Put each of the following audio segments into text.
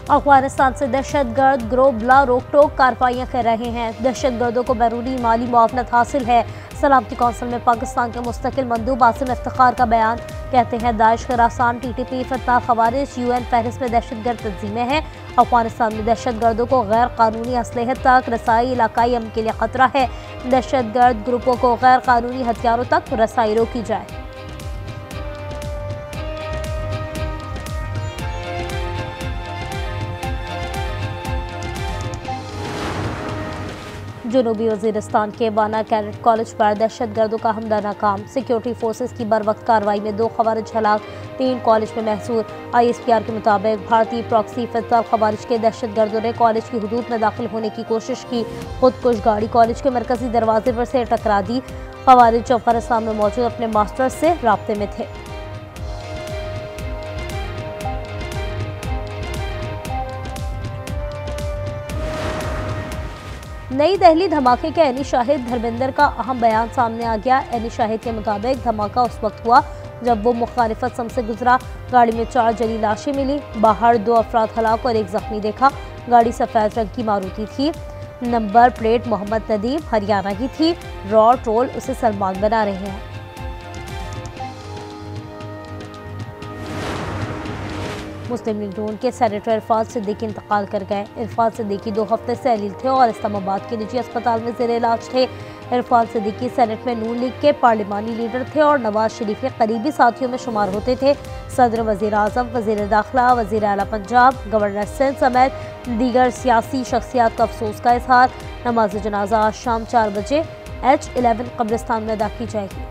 अफगानिस्तान से दहशतगर्द गिरोह बिला रोक टोक कार्रवाइयाँ कर रहे हैं। दहशतगर्दों को बैरूनी माली मुआवनत हासिल है। सलामती कौंसिल में पाकिस्तान के मुस्तकिल मंदूब आसिम इफ्तिखार का बयान। कहते हैं दाइश, खुरासान, TTP, फतह, खवारिज UN फहरिस्त में दहशतगर्द तंजीमें हैं। अफगानिस्तान में दहशतगर्दों को गैर कानूनी असलहे तक रसाई इलाकाई अमन के लिए खतरा है। दहशतगर्द ग्रुपों को गैर कानूनी हथियारों तक रसाई रोकी जाए। जनूबी वजीरिस्तान के बाना कैडेट कॉलेज पर दहशतगर्दों का हमला नाकाम। सिक्योरिटी फोर्सेस की बर वक्त कार्रवाई में 2 खवारिज हलाक, 3 कॉलेज में महसूर। ISPR के मुताबिक भारतीय प्रॉक्सी फतह खवारिज के दहशतगर्दों ने कॉलेज की हदूद में दाखिल होने की कोशिश की। खुदकुश गाड़ी कॉलेज के मरकजी दरवाजे पर से टकरा दी। खवारिज अफगानिस्तान में मौजूद अपने मास्टर्स से राब्ते में थे। नई दिल्ली धमाके के एनी शाहिद धर्मेंद्र का अहम बयान सामने आ गया। एनी शाहिद के मुताबिक धमाका उस वक्त हुआ जब वो मुखालिफत सम से गुजरा। गाड़ी में 4 जली लाशें मिली। बाहर 2 अफराद हलाक और 1 जख्मी देखा। गाड़ी सफ़ेद रंग की मारुति थी। नंबर प्लेट मोहम्मद नदीम हरियाणा की थी। रॉ ट्रोल उसे सलमान बना रहे हैं। मुस्लिम लीग नून के सेनेटर इरफान सिद्दीकी इंतकाल कर गए। इरफान सिद्दीकी 2 हफ्ते से अलील थे और इस्लामाबाद के निजी अस्पताल में ज़ेर इलाज थे। इरफान सिद्दीकी सेनेट में नून लीग के पार्लिमानी लीडर थे और नवाज शरीफ के करीबी साथियों में शुमार होते थे। सदर, वज़ीर आज़म, वज़ीर दाखिला, वज़ीर आला पंजाब, गवर्नर सिंध समेत दीगर सियासी शख्सियात का अफसोस का इजहार। नमाज जनाजा आज शाम 4 बजे H11 कब्रिस्तान में अदा की जाएगी।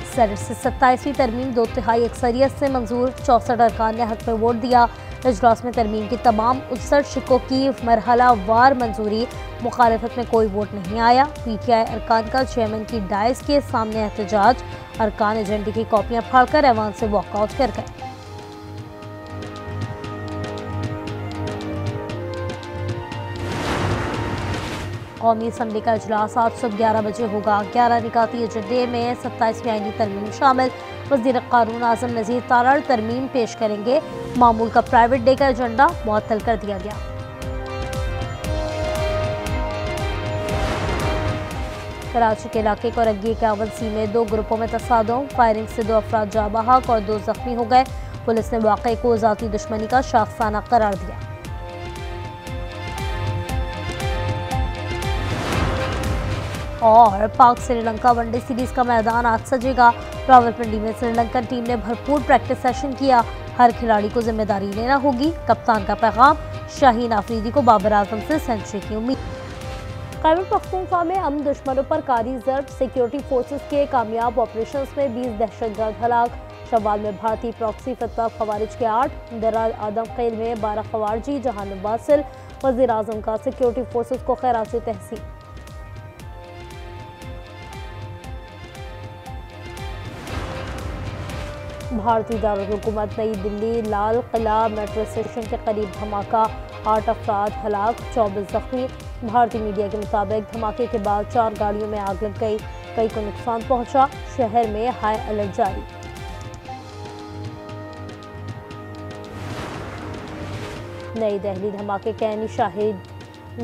सेनेट से 27वीं तरमीम 2/3 अक्सरियत से मंजूर। 64 अरकान ने हक में वोट दिया। इजलास में तरमीम की तमाम 59 शिकों की मरहला वार मंजूरी। मुखालिफत में कोई वोट नहीं आया। PTI अरकान का चेयरमैन की डायस के सामने एहतजाज। अरकान एजेंडे की कॉपियां फाड़कर ऐवान से वॉकआउट कर गए। कौमी असम्बली का इजलास आज सुबह 11 बजे होगा। 11 निकाती एजेंडे में 27वीं आईनी तरमीम शामिल। वज़ीर क़ानून आज़म नज़ीर तारड़ तरमीम पेश करेंगे। मामूल का प्राइवेट डे का एजेंडा मुअत्तल कर दिया गया। कराची के इलाके कोरंगी के 51C में 2 ग्रुपों में तसादुम। फायरिंग से 2 अफराद जाँ बहक और 2 जख्मी हो गए। पुलिस ने वाक़े को ज़ाती दुश्मनी का शाखसाना करार दिया। और पाक श्रीलंका वनडे सीरीज का मैदान आज सजेगा। रावलपिंडी में श्रीलंकन टीम ने भरपूर प्रैक्टिस सेशन किया। हर खिलाड़ी को जिम्मेदारी लेना होगी। कप्तान का पैगाम। शाहीन आफरीदी को बाबर आजम से सेंचुरी की उम्मीद। खैबर पख्तूनख्वा में अमन दुश्मनों पर कारी ज़र्ब। सिक्योरिटी फोर्सेस के कामयाब ऑपरेशंस में 20 दहशतगर्द हलाक। शवाल में भारतीय प्रॉक्सी फतह खवारिज के 8। दराल आदम खेल में 12 खवारजी जहां वासिल। वज़ीर आज़म का सिक्योरिटी फोर्सेस को खैरात तहसीन। भारतीय दारुल हुकूमत नई दिल्ली लाल किला मेट्रो स्टेशन के करीब धमाका। 8 अफराद हलाक, 24 जख्मी। भारतीय मीडिया के मुताबिक धमाके के बाद 4 गाड़ियों में आग लग गई। कई को नुकसान पहुंचा। शहर में हाई अलर्ट जारी। नई दिल्ली धमाके के एनी शाहिद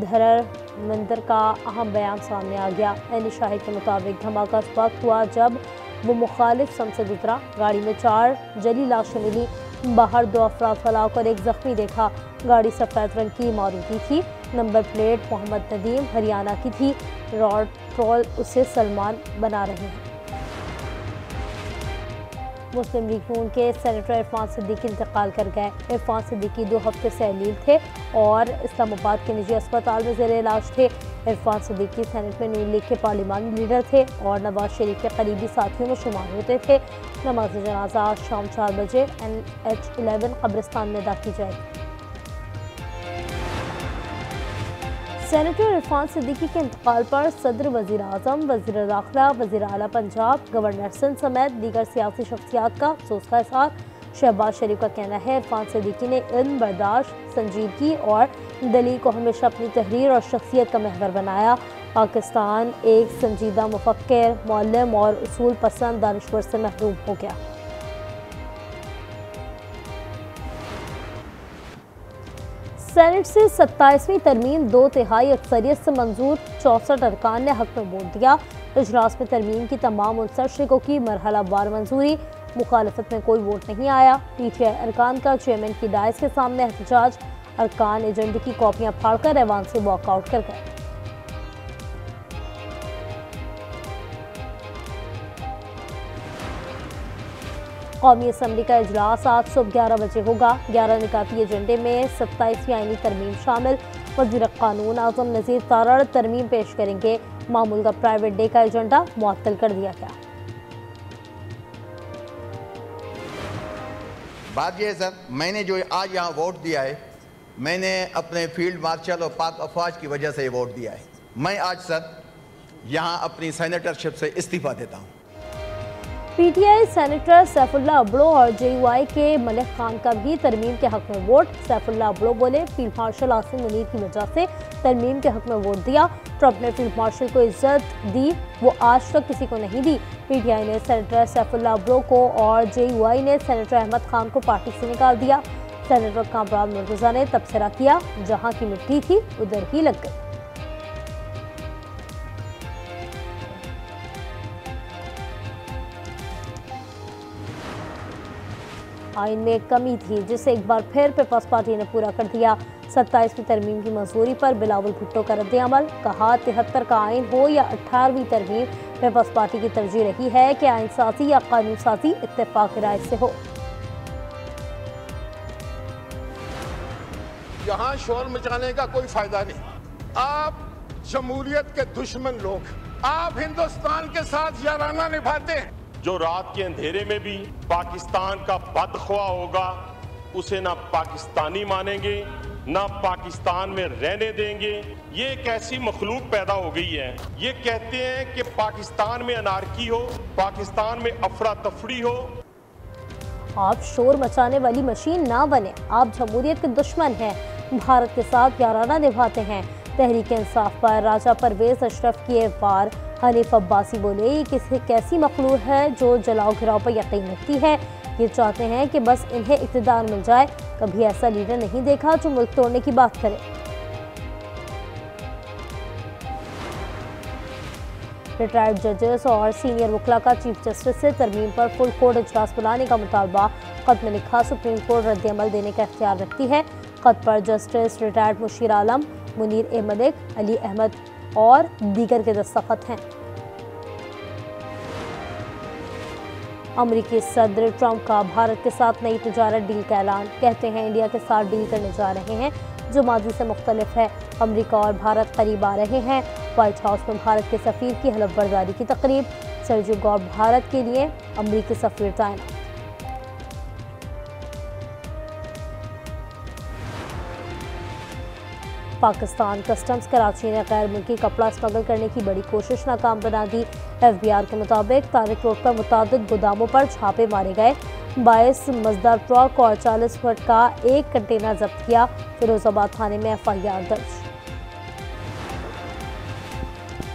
धर्मेंद्र का अहम बयान सामने आ गया। एनी शाहिद के मुताबिक धमाका उस वक्त हुआ जब वो मुखालिफ सम से गुजरा। गाड़ी में 4 जली लाशें मिली। बाहर 2 अफराद हलाक और 1 जख्मी देखा। गाड़ी सफ़ेद रंग की मारुति थी। नंबर प्लेट मोहम्मद नदीम हरियाणा की थी। रॉड ट्रोल उसे सलमान बना रहे हैं। मुस्लिम लीग नून के सेनेटर इरफान सिद्दीकी इंतकाल कर गए। इरफान सिद्दीकी 2 हफ्ते से अलील थे और इस्लामाबाद के निजी अस्पताल में ज़ेर इलाज थे। इरफान सिद्दीकी सेनेट में नून लीग के पार्लिमानी लीडर थे और नवाज शरीफ के करीबी साथियों में शुमार होते थे। नमाज जनाजा आज शाम 4 बजे H11 कब्रिस्तान में अदा की जाएगी। सेनेटर इरफान सिद्दीकी के इंतकाल पर सदर, वज़ीर आज़म, वज़ीर दाखिला, वज़ीर आला पंजाब, गवर्नर सिंध समेत दीगर सियासी शख्सियात का अफसोस का इजहार। शहबाज शरीफ का कहना है इरफान सिद्दीकी ने इल्म, बर्दाश्त, संजीदगी और दलील को हमेशा अपनी तहरीर और शख्सियत का महवर बनाया। पाकिस्तान एक संजीदा मुफक्किर, मौल्लम और उसूल पसंद दानिश्वर से महरूम हो गया। सेनेट से 27वीं तरमीम 2/3 अक्सरियत से मंजूर, 64 अरकान ने हक में वोट दिया। इजलास में तरमीम की तमाम 59 शिकों की मरहलावार मंजूरी, मुखालफत में कोई वोट नहीं आया। PTI अरकान का चेयरमैन की डायस के सामने एहतजाज, अरकान एजेंडे की कॉपियां फाड़कर ऐवान से वॉकआउट कर गए। कौमी असम्बली का इजलास आज सुबह 11 बजे होगा। 11 निकाती एजेंडे में 27वीं आईनी तरमीम शामिल। वज़ीर कानून आज़म नज़ीर तारड़ तरमीम पेश करेंगे। मामूल का प्राइवेट डे का एजेंडा मुअत्तल कर दिया गया। बात यह है सर, मैंने जो आज यहाँ वोट दिया है, मैंने अपने फील्ड मार्शल और पाक अफवाज की वजह से ये वोट दिया है। मैं आज सर यहाँ अपनी सेनेटरशिप से इस्तीफा देता हूँ। PTI सेनेटर सैफुल्लाह अबड़ो और JUI के मलिक खान का भी तरमीम के हक में वोट। सैफुल्लाह अबड़ो बोले, फील्ड मार्शल आसिम मुनीर की वजह से तरमीम के हक में वोट दिया। ट्रंप ने फील्ड मार्शल को इज्जत दी, वो आज तक किसी को नहीं दी। PTI ने सेनेटर सैफुल्लाह अबड़ो को और JUI ने सेनेटर अहमद खान को पार्टी से निकाल दिया। सेनेटर कामरान मुर्तज़ा ने तबसरा किया, जहाँ की मिट्टी थी उधर ही लग गई। आइन में एक कमी थी जिसे एक बार फिर पीपल्स पार्टी ने पूरा कर दिया। 27वीं तरमीम की मंजूरी पर बिलावल भुट्टो का रद्द-ए-अमल, कहा 73 का आइन हो या 18वीं तरमीम, पीपल्स पार्टी की तरजीह रही है कि आइन साजी या कानून साजी इत्तेफाक राय से हो। यहाँ शोर मचाने का कोई फायदा नहीं। आप जमहूरियत के दुश्मन लोग, आप हिंदुस्तान के साथ याराना निभाते हैं। जो रात के अंधेरे में भी पाकिस्तान का बदख्वा होगा, उसे ना पाकिस्तानी मानेंगे, ना पाकिस्तान में रहने देंगे। ये एक ऐसी मखलूक पैदा हो गई है, ये कहते हैं कि पाकिस्तान में अनारकी हो, पाकिस्तान में अफरा तफरी हो। आप शोर मचाने वाली मशीन ना बने, आप जमहूरियत के दुश्मन हैं, भारत के साथ याराना निभाते हैं। तहरीक इंसाफ पर राजा परवेज अशरफ किए वार। हनीफ अब्बासी बोले, ये किसी कैसी मखलूक है जो जलाओ घिराव पर यकीन रखती है, ये चाहते हैं कि बस इन्हें इक़्तिदार मिल जाए। कभी ऐसा लीडर नहीं देखा जो मुल्क तोड़ने की बात करे। रिटायर्ड जजेस और सीनियर वकला का चीफ जस्टिस से तरमीम पर फुल कोर्ट इजलास बुलाने का मुतालबा। खत में लिखा, सुप्रीम कोर्ट रद्द-ए-अमल देने का इख्तियार रखती है। खत पर जस्टिस रिटायर्ड मुशीर आलम, मुनीर ए मलिक, अली अहमद और दीगर के दस्तखत हैं। अमरीकी सदर ट्रंप का भारत के साथ नई तिजारत डील का ऐलान। कहते हैं इंडिया के साथ डील करने जा रहे हैं जो माजी से मुख्तलिफ है। अमरीका और भारत करीब आ रहे हैं। व्हाइट हाउस में भारत के सफीर की हलफ बर्दारी की तकरीब। सर्जियो गॉब भारत के लिए अमरीकी सफीर तैनात। पाकिस्तान कस्टम्स कराची ने गैर मुल्की कपड़ा स्मगल करने की बड़ी कोशिश नाकाम बना दी। FBR के मुताबिक तारिक रोड पर मुतादिद गोदामों पर छापे मारे गए। 22 मजदार ट्रक और 40 फुट का एक कंटेनर जब्त किया। फिरोजाबाद थाने में FIR दर्ज।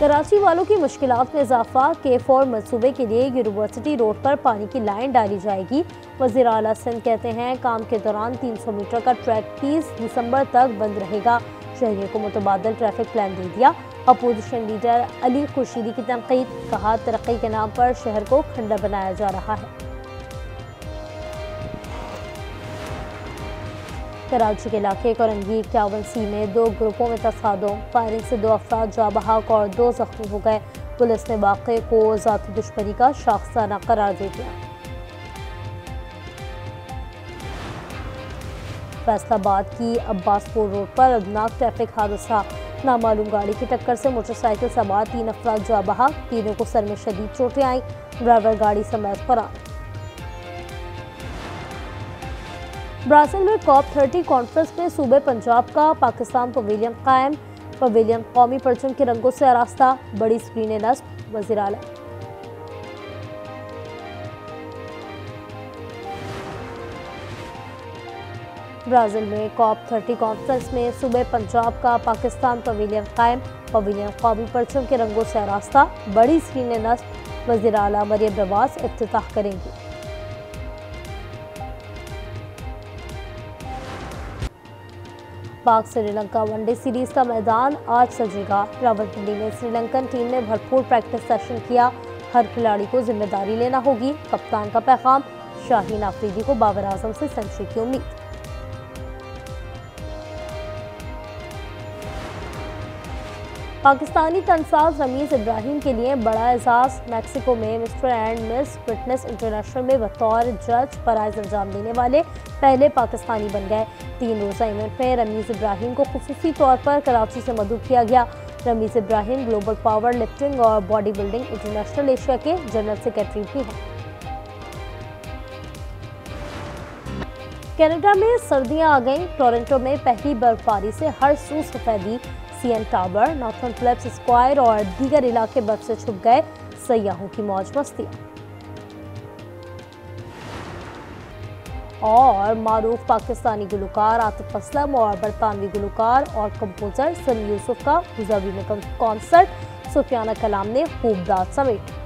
कराची वालों की मुश्किलात में इजाफा। K4 मनसूबे के लिए यूनिवर्सिटी रोड पर पानी की लाइन डाली जाएगी। वज़ीर आला सिंध कहते हैं काम के दौरान 300 मीटर का ट्रैक 30 दिसंबर तक बंद रहेगा। शहरियों को मुतबादल ट्रैफिक प्लान दे दिया। अपोजिशन लीडर अली खुर्शीदी की तनकीद, कहा तरक्की के नाम पर शहर को खंडर बनाया जा रहा है। कराची के इलाके कोरंगी 51C में 2 ग्रुपों में तसादुम। फायरिंग से 2 अफराद जाँ बहक और 2 जख्मी हो गए। पुलिस ने वाक़े को ज़ाती दुश्मनी का शाखसाना करार दे दिया। फैसलाबाद की अब्बासपुर रोड पर अदनाक ट्रैफिक हादसा। नामालूम गाड़ी की टक्कर से मोटरसाइकिल सवार 3 अफराद जाँ बहक। तीनों को सर में शदीद चोटें आईं। ड्राइवर गाड़ी समेत फरार। ब्राज़ील में COP30 कॉन्फ्रेंस में सूबे पंजाब का पाकिस्तान पवेलियन कायम। पवेलियन कौमी परचम के रंगों से आरास्ता। बड़ी स्क्रीनें नस्ब। वज़ीर आला ब्राज़ील में COP30 कॉन्फ्रेंस में सुबह पंजाब का पाकिस्तान पवेलियन कायम, पवेलियन क़ौमी परचम के रंगों से आरास्ता, बड़ी स्क्रीन नस्ब, वज़ीर आला मरियम नवाज इफ्तिताह करेंगी। पाक श्रीलंका वनडे सीरीज का मैदान आज सजेगा। रावलपिंडी में श्रीलंकन टीम ने भरपूर प्रैक्टिस सेशन किया, हर खिलाड़ी को जिम्मेदारी लेना होगी, कप्तान का पैगाम, शाहीन आफरीदी को बाबर आजम से सेंचुरी की उम्मीद। पाकिस्तानी तनसाज रमीज इब्राहिम के लिए बड़ा एजाज, मैक्सिको में mister and miss fitness international में बतौर जज फराइज अंजाम देने वाले पहले पाकिस्तानी बन गए। 3 रोज़ा इवेंट में रमीज इब्राहिम को खुसूसी तौर पर कराची से मदऊ किया गया। Ramiz Ibrahim global power lifting और बॉडी बिल्डिंग इंटरनेशनल एशिया के जनरल सेक्रेटरी भी हैं। कनाडा में सर्दियां आ गईं, टोरंटो में पहली बर्फबारी से हर सू सफेदी, CN tower, Nathan Phillips Square और दीगर इलाके बर्फ से छुप गए, सयाहों की मौज मस्ती। और मारूफ पाकिस्तानी गुलकार आतिफ असलम और बरतानवी गुलकार और कंपोजर सलीम यूसुफ का अबू धाबी में कॉन्सर्ट, सुफियाना कलाम ने खूब दाद समेटी।